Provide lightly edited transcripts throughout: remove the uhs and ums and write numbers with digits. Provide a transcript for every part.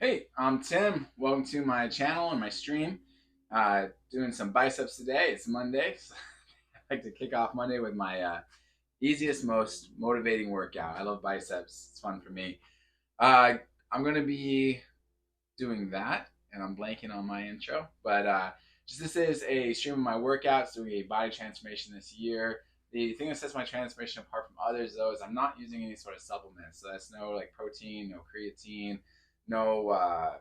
Hey, I'm Tim. Welcome to my channel and my stream. Doing some biceps today. It's Monday. So I like to kick off Monday with my easiest, most motivating workout. I love biceps. It's fun for me. Uh, I'm going to be doing that, and I'm blanking on my intro. But just this is a stream of my workouts, doing a body transformation this year. The thing that sets my transformation apart from others, though, is I'm not using any sort of supplements. So that's no like protein, no creatine, no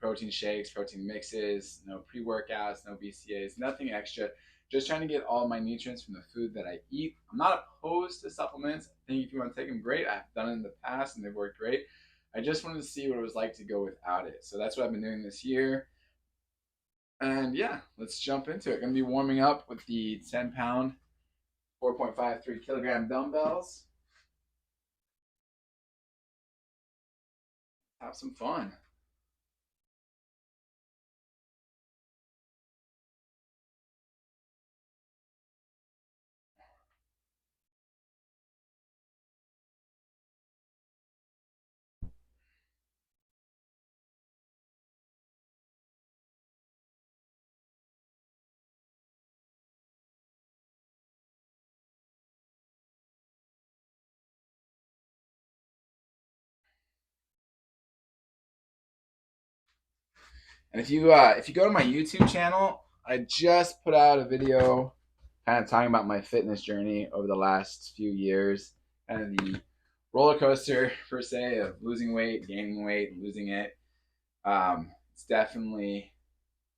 protein shakes, protein mixes, no pre-workouts, no BCAs, nothing extra. Just trying to get all my nutrients from the food that I eat. I'm not opposed to supplements. I think if you want to take them, great. I've done it in the past and they've worked great. I just wanted to see what it was like to go without it. So that's what I've been doing this year. And yeah, let's jump into it. Gonna be warming up with the 10-pound, 4.53 kilogram dumbbells. Have some fun. And if you go to my YouTube channel, I just put out a video kind of talking about my fitness journey over the last few years, kind of the roller coaster per se of losing weight, gaining weight, losing it. It's definitely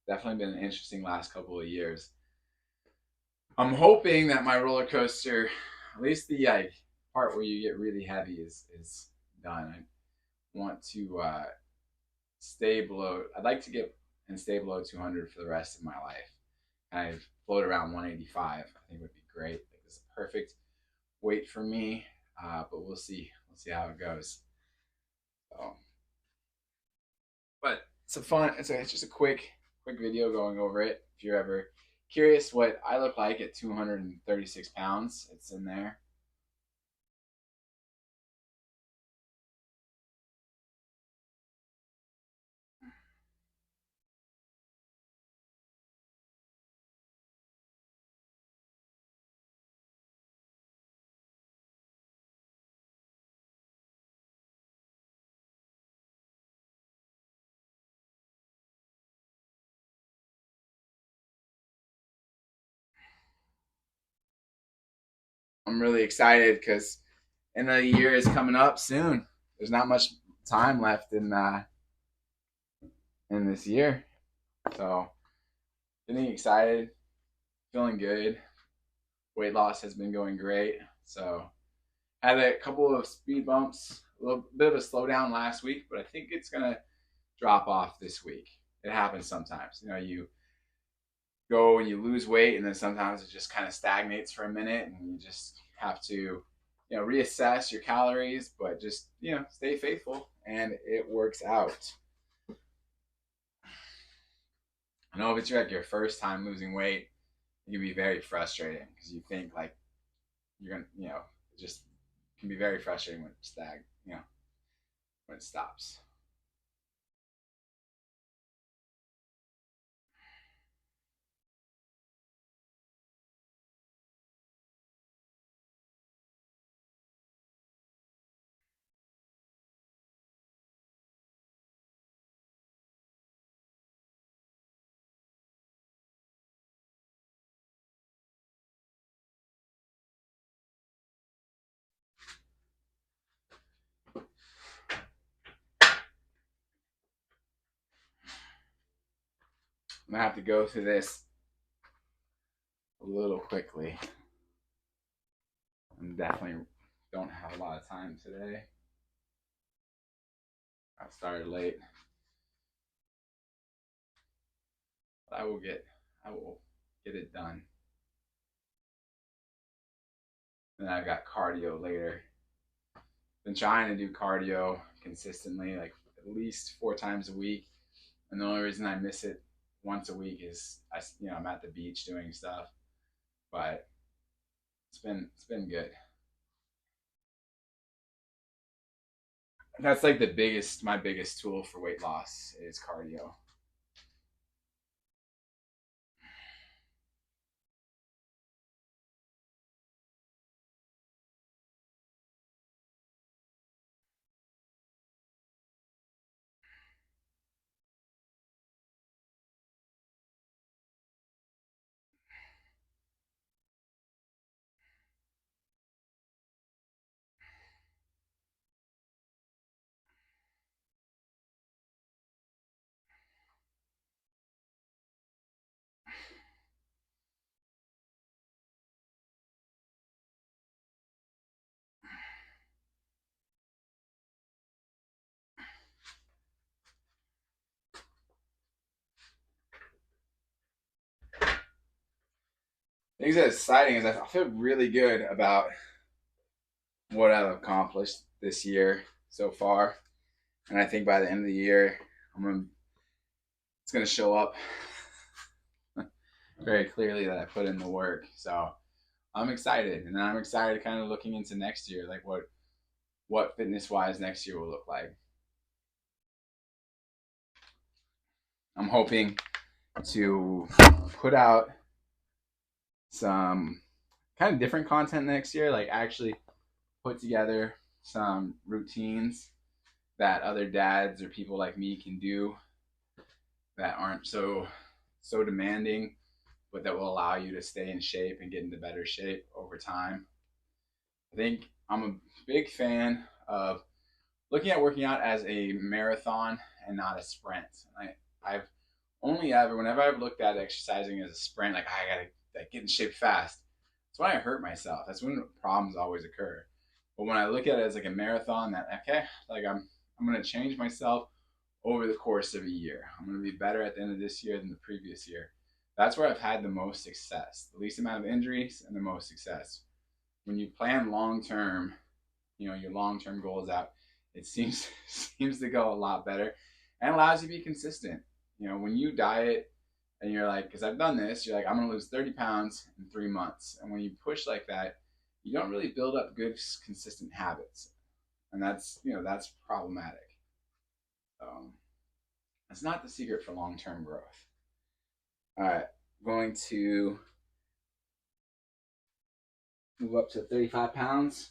been an interesting last couple of years. I'm hoping that my roller coaster, at least the part where you get really heavy, is done. I want to stay below. I'd like to get and stay below 200 for the rest of my life. And I've float around 185. I think would be great. I think it's a perfect weight for me, but we'll see. We'll see how it goes. So, but it's a fun. It's just a quick video going over it. If you're ever curious what I look like at 236 pounds, it's in there. I'm really excited because end of the year is coming up soon. There's not much time left in this year, so getting excited, feeling good. Weight loss has been going great. So I had a couple of speed bumps, a little bit of a slowdown last week, but I think it's gonna drop off this week. It happens sometimes. You go and you lose weight, and then sometimes it just kind of stagnates for a minute, and you just have to, reassess your calories, but just stay faithful, and it works out. I know if it's like your first time losing weight, it can be very frustrating because you think like you're gonna, it just can be very frustrating when it when it stops. I'm gonna have to go through this a little quickly. I definitely don't have a lot of time today. I started late, but I will get it done. And then I've got cardio later. Been trying to do cardio consistently, like at least 4 times a week. And the only reason I miss it once a week is I'm at the beach doing stuff. But it's been good. That's like my biggest tool for weight loss is cardio. Things that's exciting is I feel really good about what I've accomplished this year so far, and I think by the end of the year, it's gonna show up very clearly that I put in the work. So I'm excited, and then I'm excited kind of looking into next year, like what fitness wise next year will look like. I'm hoping to put out some kind of different content next year, like actually put together some routines that other dads or people like me can do that aren't so demanding, but that will allow you to stay in shape and get into better shape over time. I think I'm a big fan of looking at working out as a marathon and not a sprint. I've only ever, whenever I've looked at exercising as a sprint, like I gotta like, get in shape fast, that's when I hurt myself. That's when problems always occur. But when I look at it as like a marathon, that okay, like I'm gonna change myself over the course of a year. I'm gonna be better at the end of this year than the previous year. That's where I've had the most success, the least amount of injuries, and the most success. When you plan long term, your long term goals out, it seems seems to go a lot better and allows you to be consistent. When you diet and you're like, because I've done this, you're like, I'm gonna lose 30 pounds in 3 months, and when you push like that, you don't really build up good consistent habits, and that's problematic. Um, that's not the secret for long term growth. All right, going to move up to 35 pounds.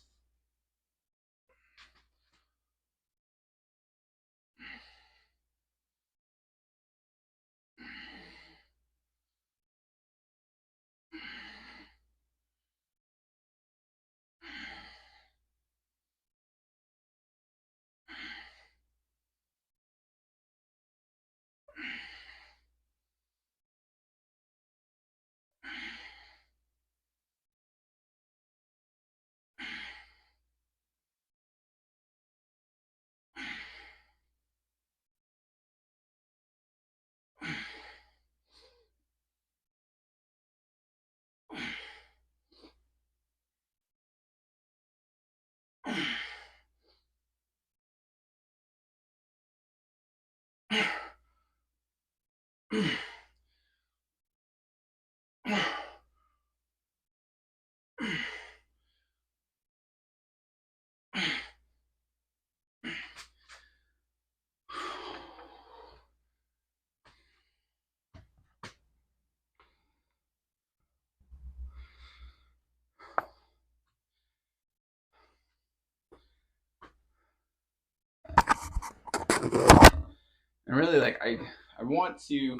And really, like I want to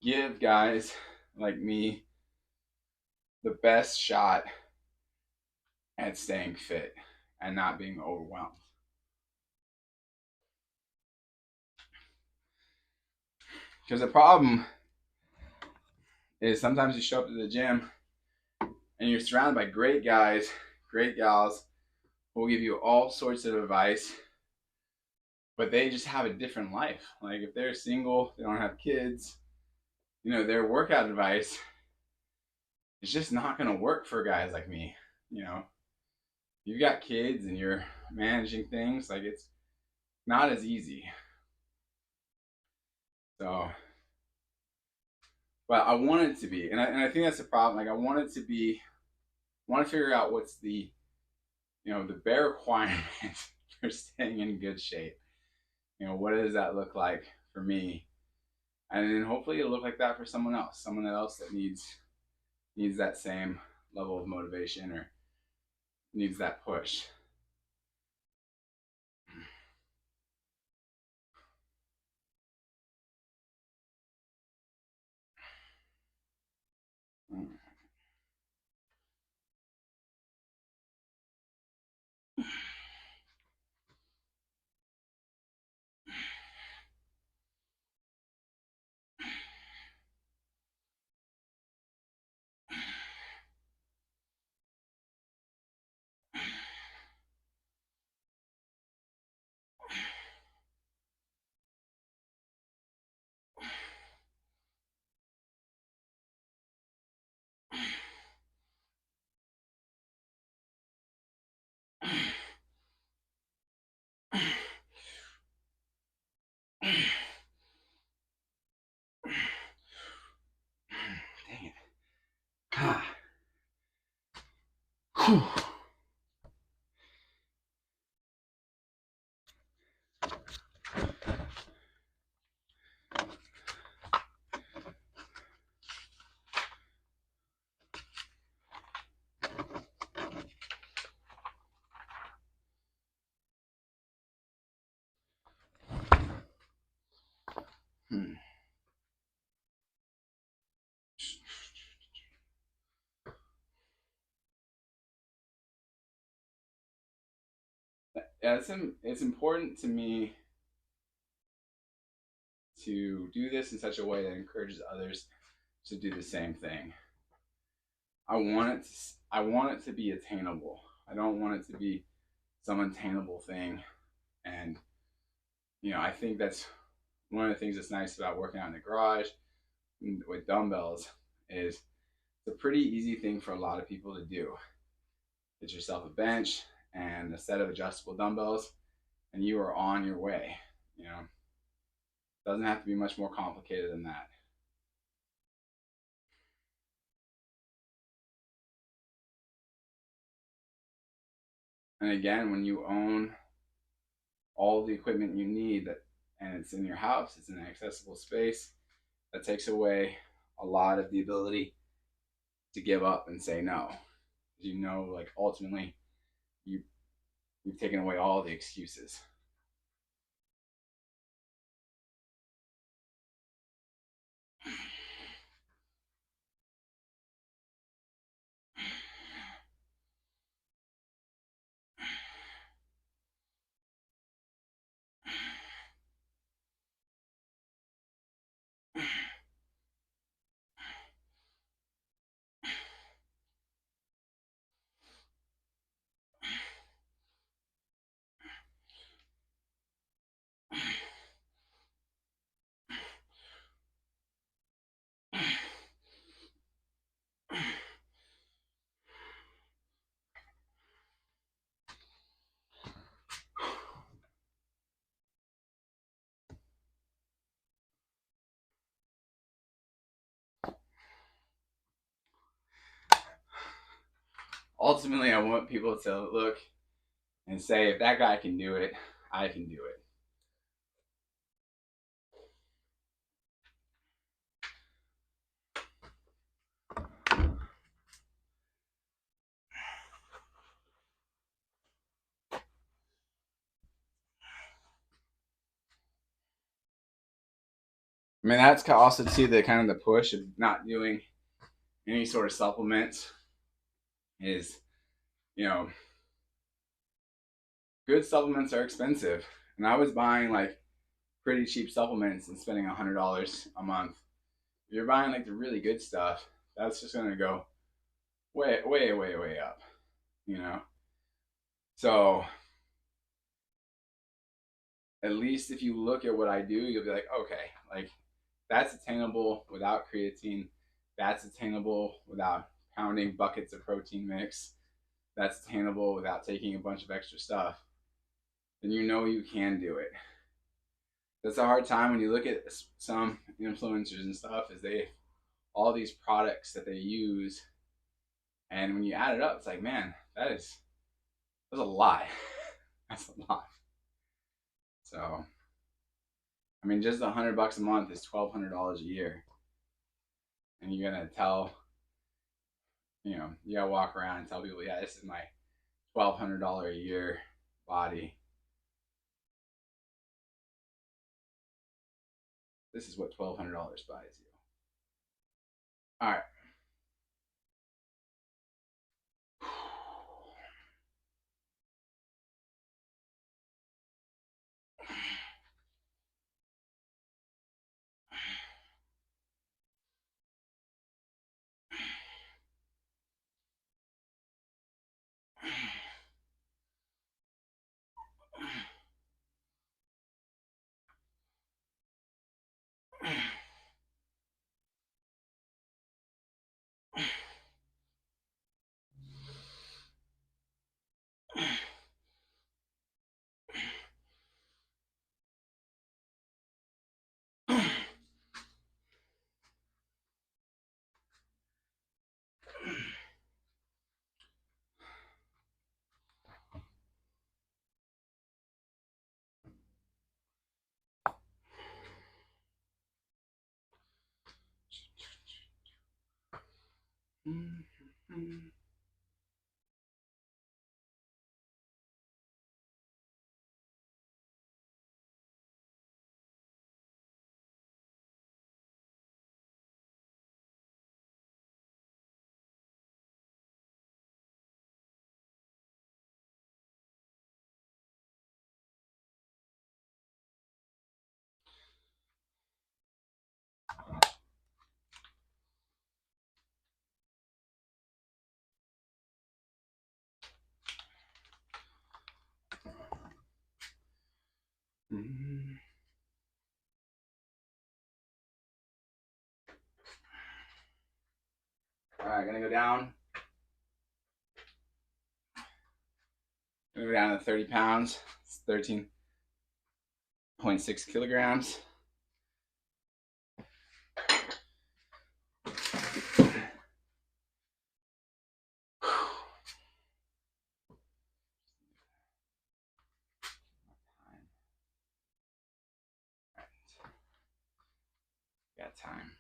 give guys like me the best shot at staying fit and not being overwhelmed. Because the problem is sometimes you show up to the gym and you're surrounded by great guys, great gals who will give you all sorts of advice, but they just have a different life. Like if they're single, they don't have kids, their workout advice is just not going to work for guys like me. You know, you've got kids and you're managing things, like it's not as easy. So, but I want it to be, and I think that's the problem. Like I want it to be, I want to figure out what's the bare requirement for staying in good shape. What does that look like for me? And then hopefully it'll look like that for someone else that needs that same level of motivation or needs that push. Dang it. Whew. Yeah, it's important to me to do this in such a way that encourages others to do the same thing. I want it to be attainable. I don't want it to be some unattainable thing. And I think that's one of the things that's nice about working out in the garage with dumbbells is it's a pretty easy thing for a lot of people to do. Get yourself a bench and a set of adjustable dumbbells, and you are on your way. Doesn't have to be much more complicated than that. And again, when you own all the equipment you need and it's in your house, it's in an accessible space, that takes away a lot of the ability to give up and say no. Like ultimately you've taken away all the excuses. Ultimately, I want people to look and say, if that guy can do it, I can do it. I mean, that's also too the kind of the push of not doing any sort of supplements is, good supplements are expensive. And I was buying like pretty cheap supplements and spending $100 a month. If you're buying like the really good stuff, that's just gonna go way, way, way, way up, So at least if you look at what I do, you'll be like, okay, like that's attainable without creatine. That's attainable without pounding buckets of protein mix. That's attainable without taking a bunch of extra stuff. Then you can do it. That's a hard time when you look at some influencers and stuff, is they all these products that they use, and when you add it up, it's like, man, that's a lot. That's a lot. So, I mean, just $100 a month is $1,200 a year, and you're gonna tell, you gotta walk around and tell people, yeah, this is my $1,200 a year body. This is what $1,200 buys you. All right. All right, gonna go down. Gonna go down to 30 pounds. It's 13.6 kilograms. Got time.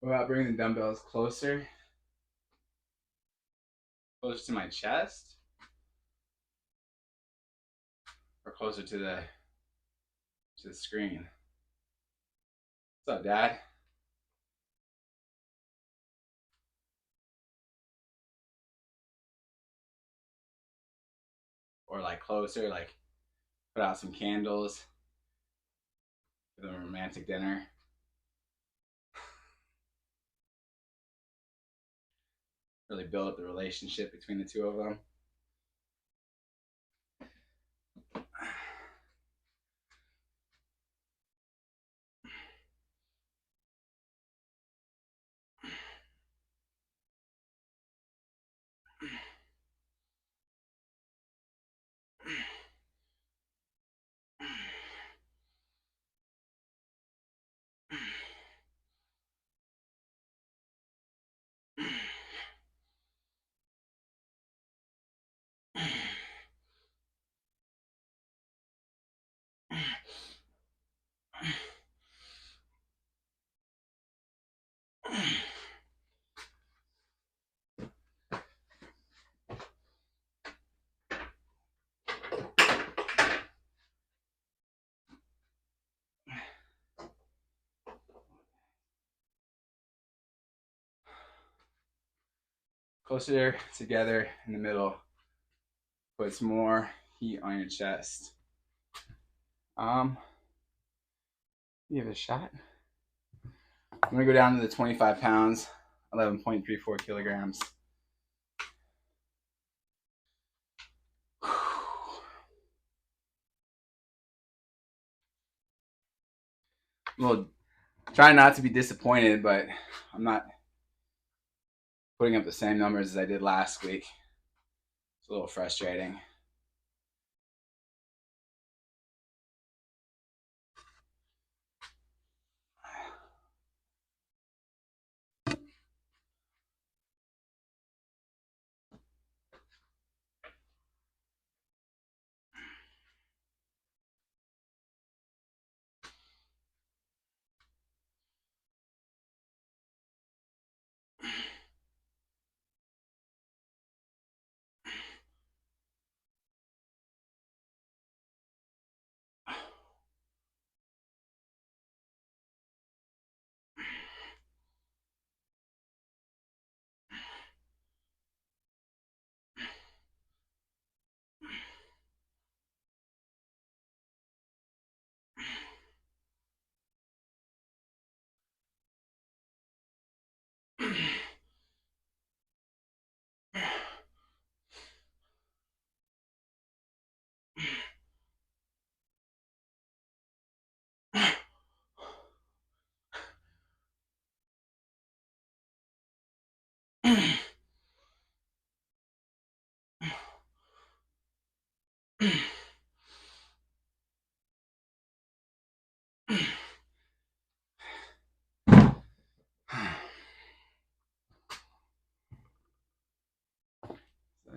What about bringing the dumbbells closer to my chest, or closer to the screen? What's up, Dad? Or like closer, like put out some candles for the romantic dinner. Really build up the relationship between the two of them. Closer together in the middle puts more heat on your chest. Give it a shot. I'm gonna go down to the 25 pounds, 11.34 kilograms. Well, try not to be disappointed, but I'm not putting up the same numbers as I did last week. It's a little frustrating.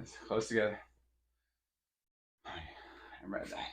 It's close together. I read that.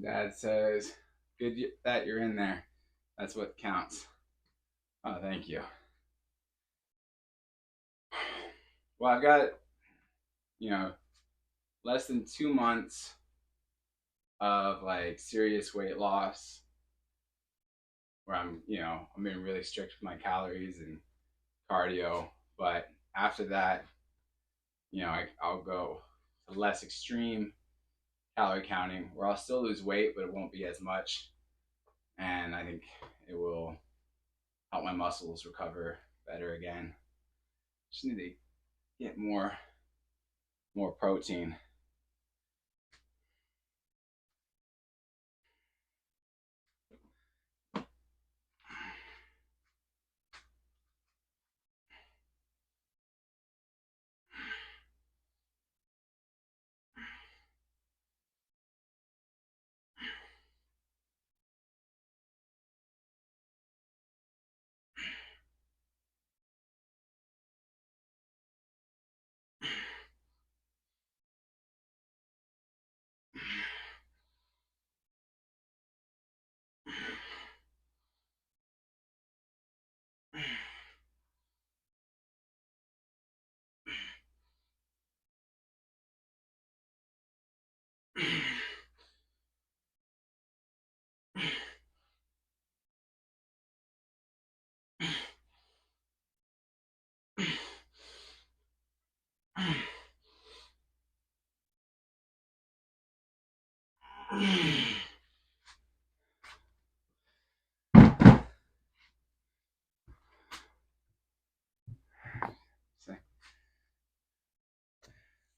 Dad says, good that you're in there. That's what counts. Oh, thank you. Well, I've got, less than 2 months of like serious weight loss where I'm being really strict with my calories and cardio. But after that, I'll go to less extreme calorie counting where I'll still lose weight, but it won't be as much. And I think it will help my muscles recover better again. Just need to get more protein.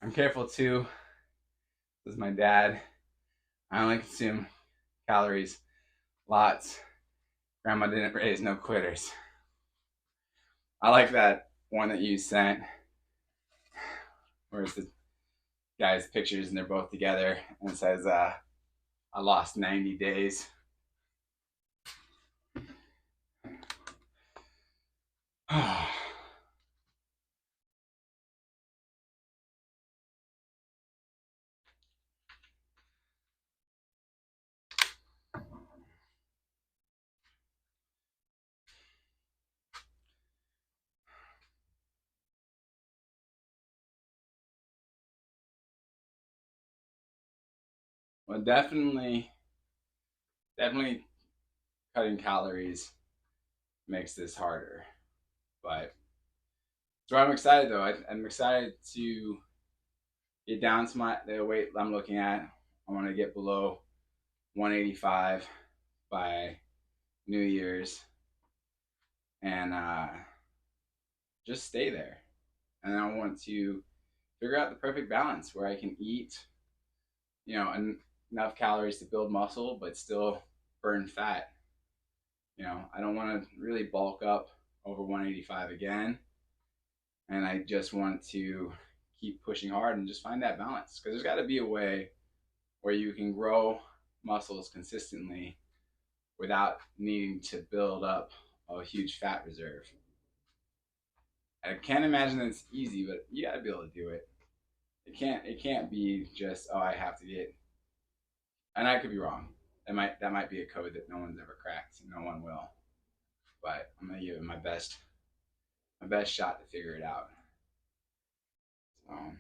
I'm careful too. This is my dad. I only consume calories, lots. Grandma didn't raise no quitters. I like that one that you sent, where it's the guys' pictures and they're both together, and it says, "I lost 90 days." Well, definitely cutting calories makes this harder. But so I'm excited though. I'm excited to get down to the weight I'm looking at. I want to get below 185 by New Year's, and just stay there. And I want to figure out the perfect balance where I can eat, enough calories to build muscle, but still burn fat. I don't want to really bulk up over 185 again, and I just want to keep pushing hard and just find that balance, because there's got to be a way where you can grow muscles consistently without needing to build up a huge fat reserve. I can't imagine that it's easy, but you got to be able to do it. It can't be just, oh, I have to get, and I could be wrong. That might be a code that no one's ever cracked. No one will. But I'm gonna give it my best shot to figure it out. So,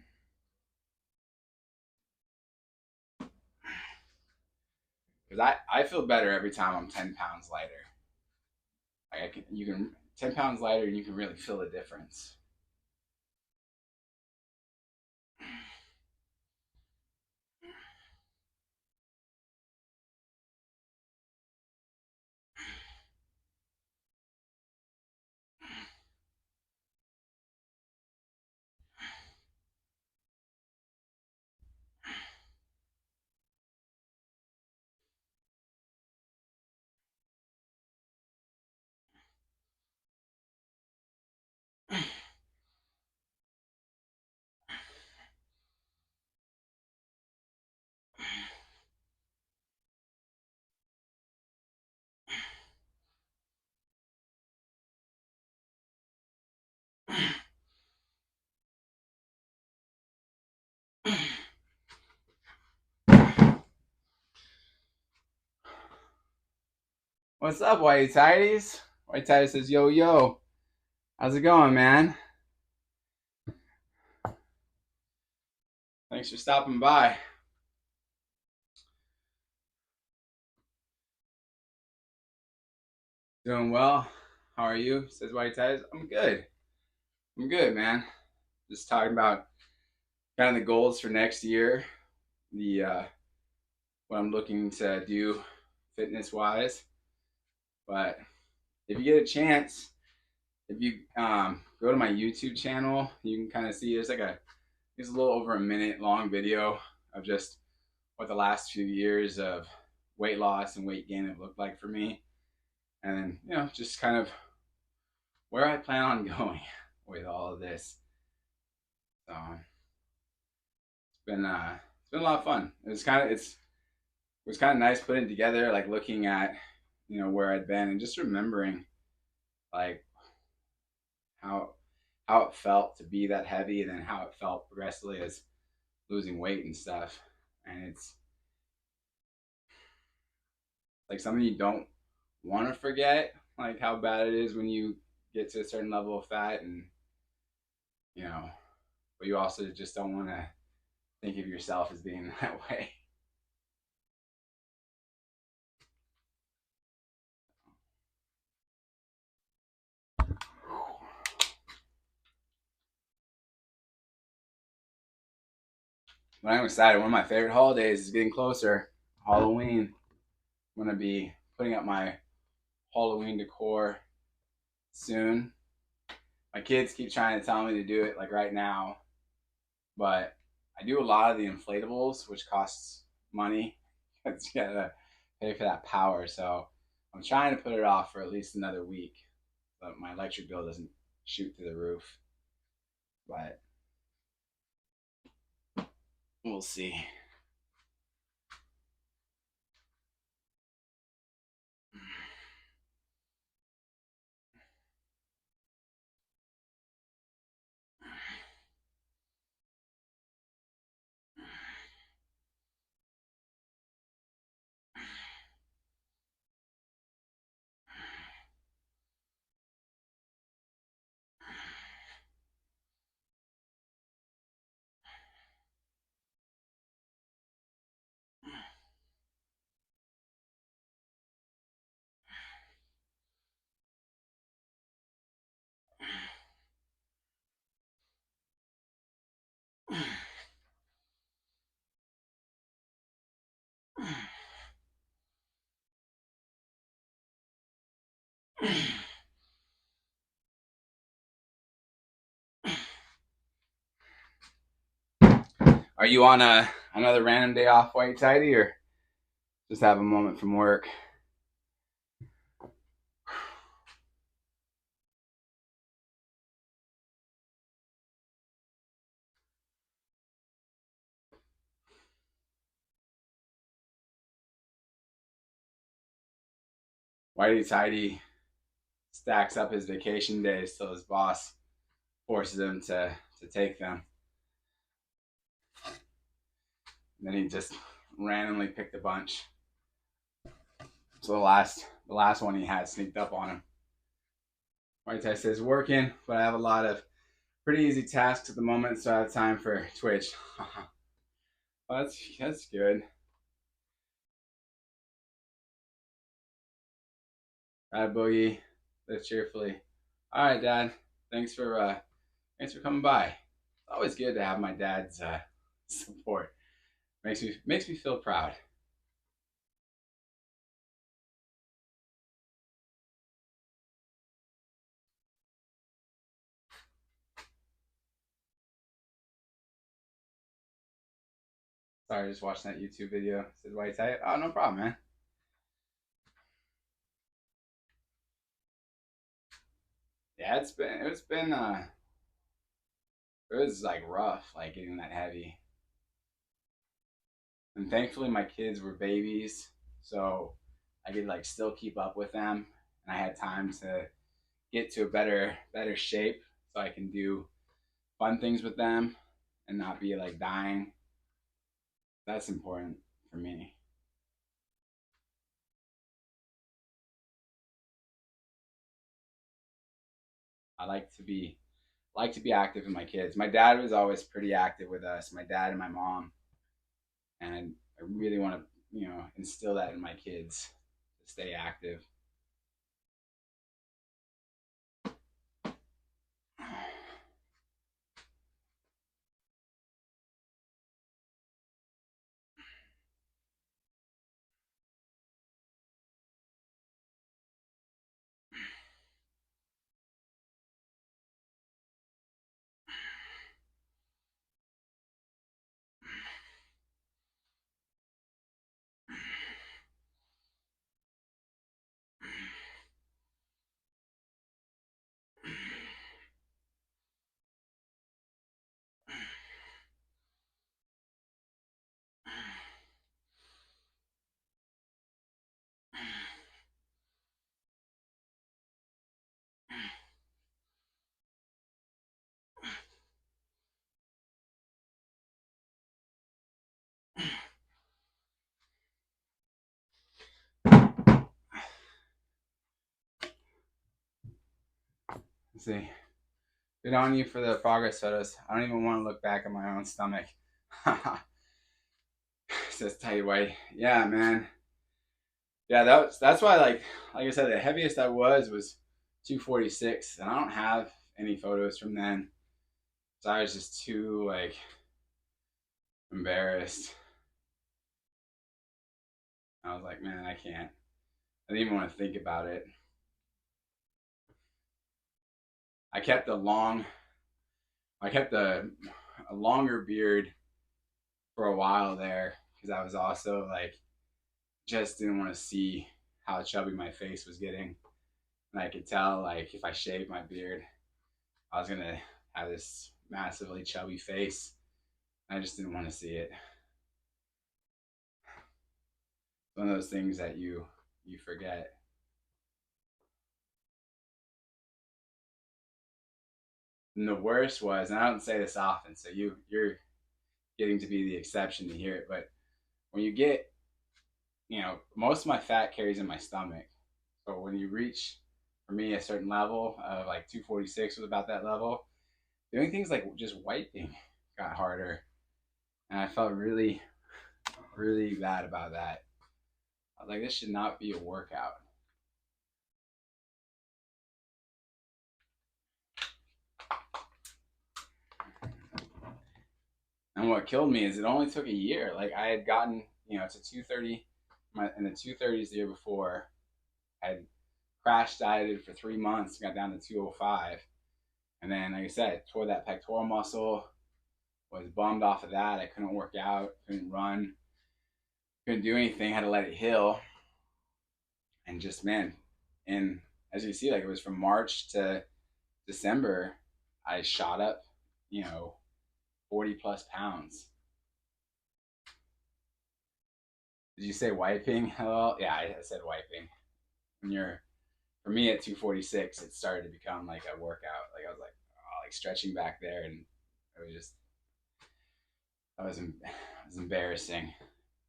because I feel better every time I'm 10 pounds lighter. Like you can 10 pounds lighter, and you can really feel the difference. What's up, Whitey Tidies? Whitey Tidies says, "Yo, yo, how's it going, man? Thanks for stopping by." Doing well. How are you? Says Whitey Tidies. I'm good. I'm good, man. Just talking about kind of the goals for next year, the what I'm looking to do fitness wise. But if you get a chance, if you go to my YouTube channel, you can kind of see it's a little over a minute long video of just what the last few years of weight loss and weight gain have looked like for me, and then just kind of where I plan on going with all of this. So it's been a lot of fun. It was kind of nice putting together, like looking at where I'd been and just remembering like how how it felt to be that heavy, and then how it felt progressively as losing weight and stuff. And it's like something you don't want to forget, like how bad it is when you get to a certain level of fat, and you know, but you also just don't want to think of yourself as being that way. But I'm excited. One of my favorite holidays is getting closer. Halloween. I'm gonna be putting up my Halloween decor soon. My kids keep trying to tell me to do it like right now, but I do a lot of the inflatables, which costs money. It's gotta pay for that power. So I'm trying to put it off for at least another week, but my electric bill doesn't shoot through the roof. But we'll see. Are you on another random day off, White Tidy, or just have a moment from work? Whitey Tidy stacks up his vacation days till his boss forces him to take them. And then he just randomly picked a bunch. So the last one he had sneaked up on him. White Tidy says working, but I have a lot of pretty easy tasks at the moment, so I have time for Twitch. Well, that's good. Bad Boogie, live cheerfully. All right, Dad. Thanks for coming by. It's always good to have my dad's support. Makes me feel proud. Sorry, just watching that YouTube video. Said White Tight. Oh, no problem, man. Yeah, it was like rough, like getting that heavy. And thankfully my kids were babies, so I could like still keep up with them, and I had time to get to a better shape so I can do fun things with them and not be like dying. That's important for me. I like to be active with my kids. My dad was always pretty active with us, my dad and my mom, and I really want to, instill that in my kids to stay active. See, good on you for the progress photos. I don't even want to look back at my own stomach. Says tight white. Yeah, man. Yeah, that's why like I said, the heaviest I was 246, and I don't have any photos from then. So I was just too like embarrassed. I was like, man, I can't. I didn't even want to think about it. I kept a long, I kept a longer beard for a while there because I was also like, just didn't want to see how chubby my face was getting. And I could tell like if I shaved my beard, I was gonna have this massively chubby face. I just didn't want to see it. One of those things that you forget. And the worst was, and I don't say this often, so you're getting to be the exception to hear it, but when you get, most of my fat carries in my stomach. So when you reach, for me, a certain level of like 246 was about that level, doing things like just wiping got harder. And I felt really, really bad about that. I was like, this should not be a workout. And what killed me is it only took a year. Like I had gotten, to 230 in the 230s the year before. I had crash dieted for 3 months, got down to 205. And then, like I said, tore that pectoral muscle, was bummed off of that. I couldn't work out, couldn't run, couldn't do anything, had to let it heal. And just, man, and as you see, like it was from March to December, I shot up, you know, 40 plus pounds. Did you say wiping? Well, yeah, I said wiping. When you're, for me at 246, it started to become like a workout. Like I was like, oh, like stretching back there, and it was just, it was embarrassing.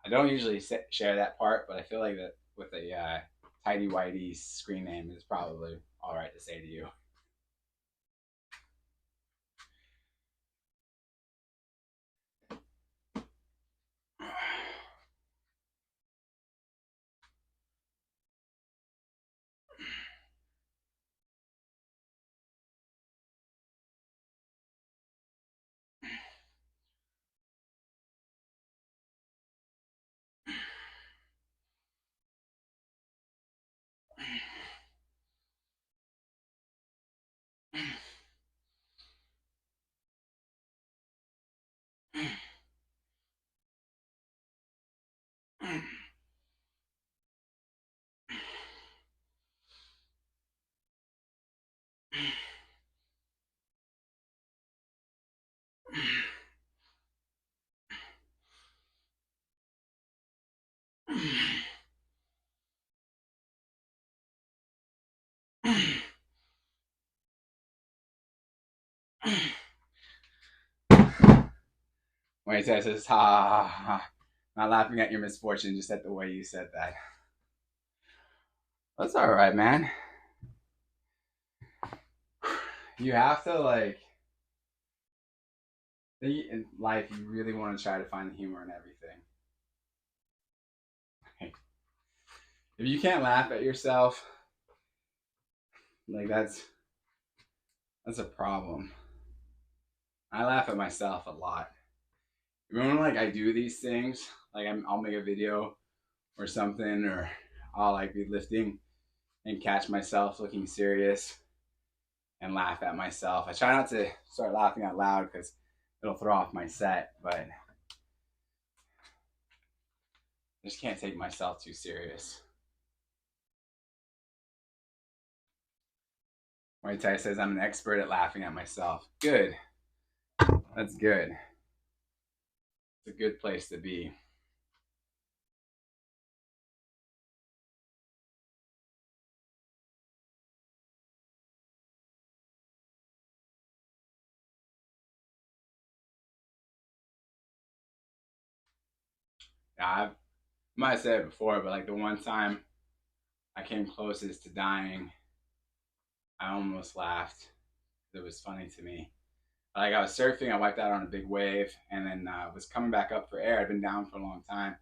I don't usually share that part, but I feel like that with a tidy whitey screen name is probably all right to say to you. Wait, says, ha, ha, ha. Not laughing at your misfortune, just at the way you said that. That's all right, man. You have to like in life. You really want to try to find the humor in everything. If you can't laugh at yourself, like that's a problem. I laugh at myself a lot. Remember, like I do these things, like I'll make a video or something, or I'll like be lifting and catch myself looking serious and laugh at myself. I try not to start laughing out loud because it'll throw off my set, but I just can't take myself too serious. Muay Thai says I'm an expert at laughing at myself. Good. That's good. It's a good place to be. Yeah, I might have said it before, but like the one time I came closest to dying, I almost laughed. that was funny to me. Like I was surfing, I wiped out on a big wave, and then was coming back up for air. I'd been down for a long time,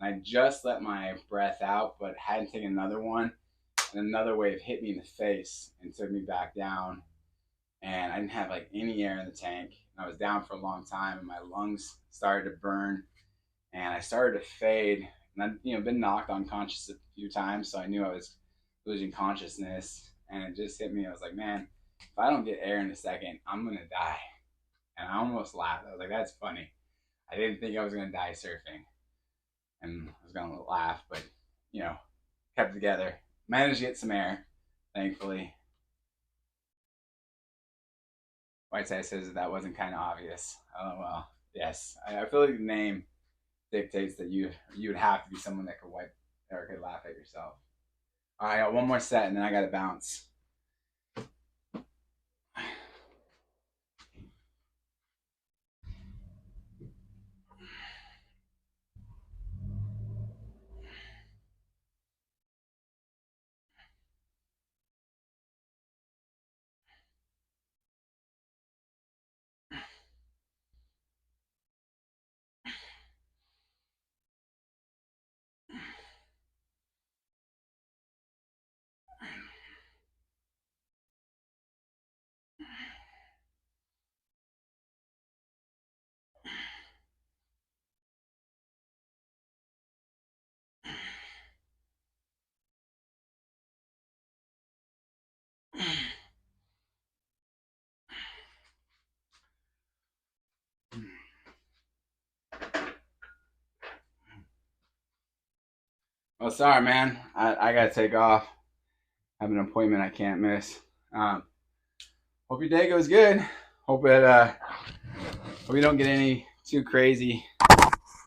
and I just let my breath out, but hadn't taken another one. And another wave hit me in the face and took me back down. And I didn't have like any air in the tank. And I was down for a long time, and my lungs started to burn, and I started to fade. And I'd been knocked unconscious a few times, so I knew I was losing consciousness. And it just hit me. I was like, man, if I don't get air in a second, I'm gonna die. And I almost laughed. I was like, that's funny. I didn't think I was gonna die surfing, and I was gonna laugh, but kept it together. Managed to get some air, thankfully. Whiteside says that wasn't kind of obvious. Oh well, yes. I feel like the name dictates that you would have to be someone that could wipe or could laugh at yourself. All right, I got one more set, and then I got to bounce. Well, sorry, man. I got to take off. I have an appointment I can't miss. Hope your day goes good. Hope hope you don't get any too crazy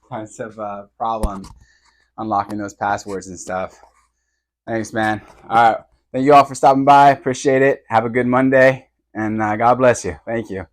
kinds of problems unlocking those passwords and stuff. Thanks, man. All right. Thank you all for stopping by. Appreciate it. Have a good Monday, and God bless you. Thank you.